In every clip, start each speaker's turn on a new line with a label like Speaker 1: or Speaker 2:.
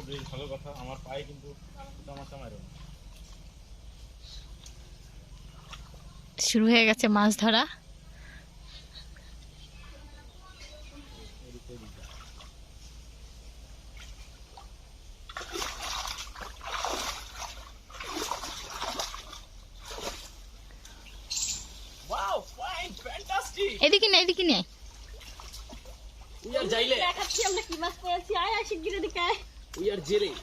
Speaker 1: বেশ ভালো কথা। আমার পায়ে কিন্তু চামাচা মারো না।
Speaker 2: শুরু হয়ে গেছে মাছ ধরা।
Speaker 1: Wow, fine, fantastic.
Speaker 2: এদিকে না, এদিকে নে।
Speaker 1: We are jaile.
Speaker 3: দেখাচ্ছি আমরা কি মাছ পেয়েছি। আয় আয় শিগগির এদিকে আয়।
Speaker 1: We are jailing.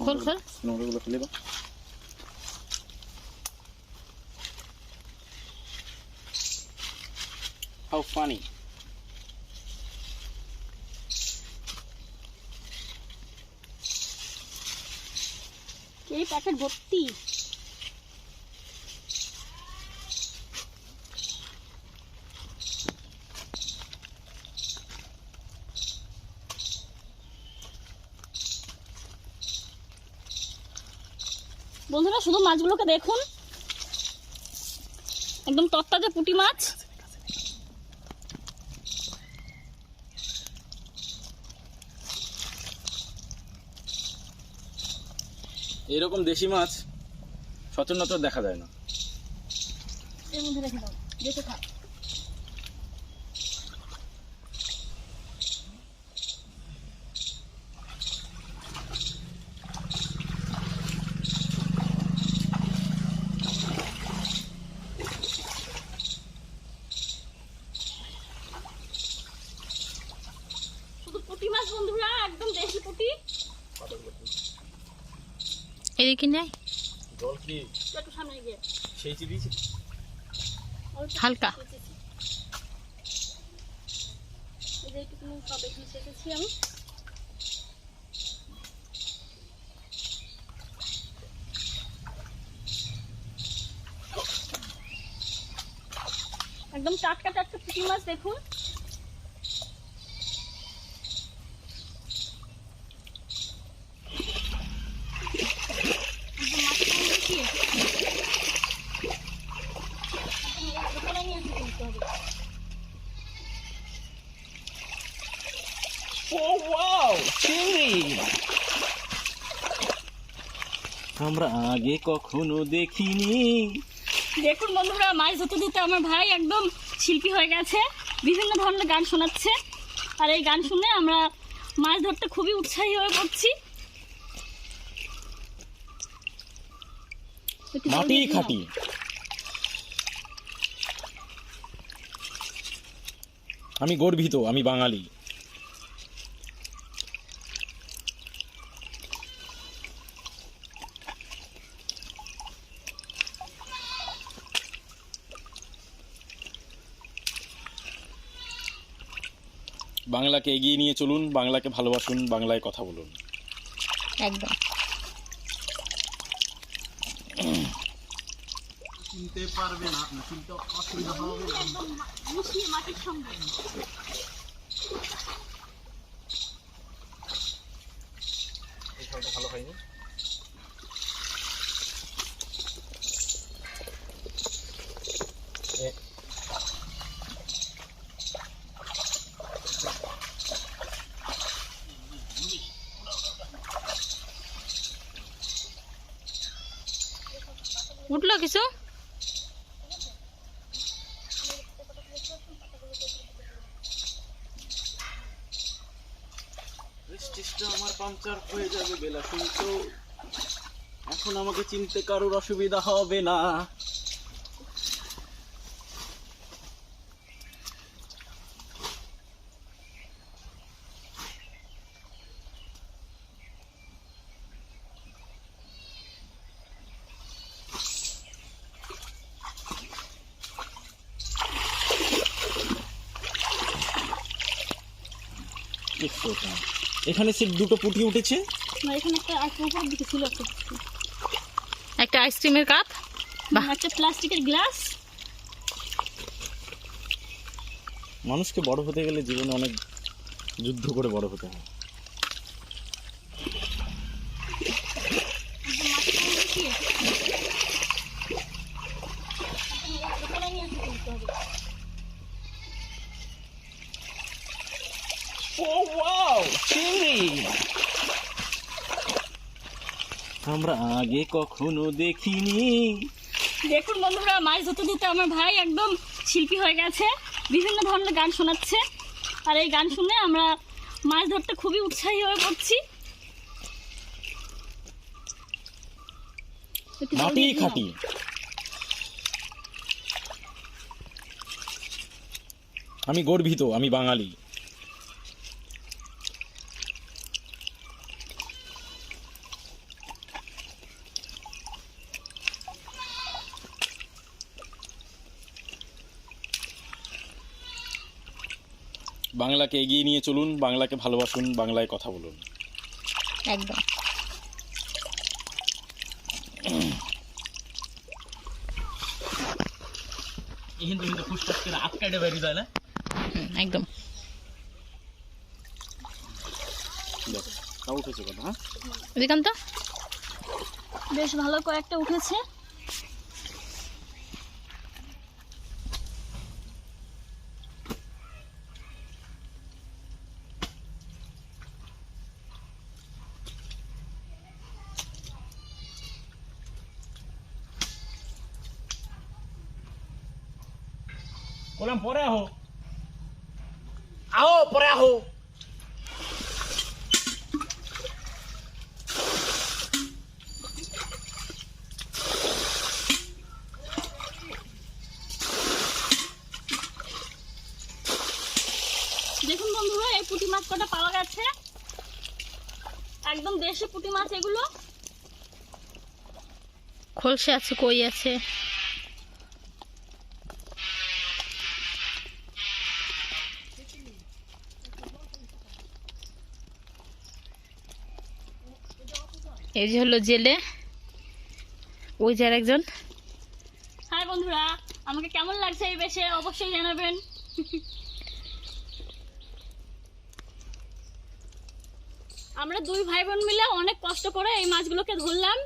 Speaker 2: খোল খোল।
Speaker 1: নোংরাগুলো ফেলে দাও। How funny.
Speaker 3: এই প্যাকেট ভর্তি। বন্ধুরা শুধু মাছগুলোকে দেখুন, একদম তরতাজা পুঁটি মাছ।
Speaker 1: এরকম দেশি মাছ সচরাচর দেখা যায় না।
Speaker 3: এর মধ্যে রেখে দাও, যেতে থাক। শুধু পুঁটি মাছ বন্ধুরা, একদম দেশি পুঁটি।
Speaker 2: এদিকে নে।
Speaker 1: জল কি
Speaker 3: একটু সামনে গিয়ে
Speaker 1: সেই দিয়েছি?
Speaker 2: হালকা।
Speaker 3: এই যে একটু কবে কি শেখেছি আমি। একদম টাটকা টাটকা পুঁটি মাছ দেখুন।
Speaker 1: Oh wow, চিংড়ি! আমরা আগে কখনো দেখিনি।
Speaker 3: দেখুন বন্ধুরা, মাছ ধরতে ধরতে আমার ভাই একদম শিল্পী হয়ে গেছে, বিভিন্ন ধরনের গান শোনাচ্ছে। আর এই গান শুনে আমরা মাছ ধরতে খুবই উৎসাহী হয়ে পড়ছি।
Speaker 1: মাটি খাটি। আমি গর্বিত, আমি বাঙালি। বাংলাকে এগিয়ে নিয়ে চলুন, বাংলাকে ভালোবাসুন, বাংলায় কথা বলুন।
Speaker 2: একদম।
Speaker 1: চিনতে পারবে না, চিনতে অসুবিধা হবে।
Speaker 3: একদম মিশিয়ে মাটির সঙ্গে।
Speaker 1: এই খালটা ভালো হয়নি।
Speaker 2: উঠলো কিছু?
Speaker 1: স্টেজটা আমার পাংচার হয়ে যাবে বেলা কিন্তু এখন আমাকে চিনতে কারোর অসুবিধা হবে না। এখানে সে দুটো পুঁটি উঠেছে।
Speaker 3: না, এখানে একটা উপর দিকে ছিল
Speaker 2: একটা আইসক্রিমের কাপ,
Speaker 3: একটা প্লাস্টিকের গ্লাস।
Speaker 1: মানুষকে বড় হতে গেলে জীবনে অনেক যুদ্ধ করে বড় হতে হয়। ও ওয়াও, চিংড়ি! আমরা আগে কখনো দেখিনি।
Speaker 3: দেখুন বন্ধুরা, মাছ ধরতে ধরতে আমার ভাই একদম শিল্পী হয়ে গেছে, বিভিন্ন ধরনের গান শোনাচ্ছে। আর এই গান শুনে আমরা মাছ ধরতে খুবই উৎসাহী হয়ে পড়ছি। একটু জল
Speaker 1: মাটি
Speaker 3: দিয়ে দিন না।
Speaker 1: খাটি। আমি গর্বিত, আমি বাঙালি। বাংলাকে এগিয়ে নিয়ে চলুন, বাংলাকে ভালোবাসুন, বাংলায় কথা বলুন।
Speaker 2: একদম।
Speaker 1: কিন্তু কিন্তু ফুসফাস করে আটকাইতে বেরিয়ে যায় না।
Speaker 2: একদম।
Speaker 1: দেখো তাও উঠেছে কথা। হ্যাঁ,
Speaker 2: দিকান্ত
Speaker 3: বেশ ভালো কয়েকটা উঠেছে।
Speaker 1: বললাম পরে আহো, আহো পরে আহো।
Speaker 3: দেখুন বন্ধুরা, এই পুঁটি মাছ কটা পাওয়া গেছে, একদম দেশি পুঁটি মাছ এগুলো।
Speaker 2: খোলসে আছে, কই আছে। এই যে হলো জেলে, ওই যে আরেকজন।
Speaker 3: হ্যাঁ বন্ধুরা, আমাকে কেমন লাগছে এই বেশে অবশ্যই জানাবেন। আমরা দুই ভাই বোন মিলে অনেক কষ্ট করে এই মাছগুলোকে ধরলাম।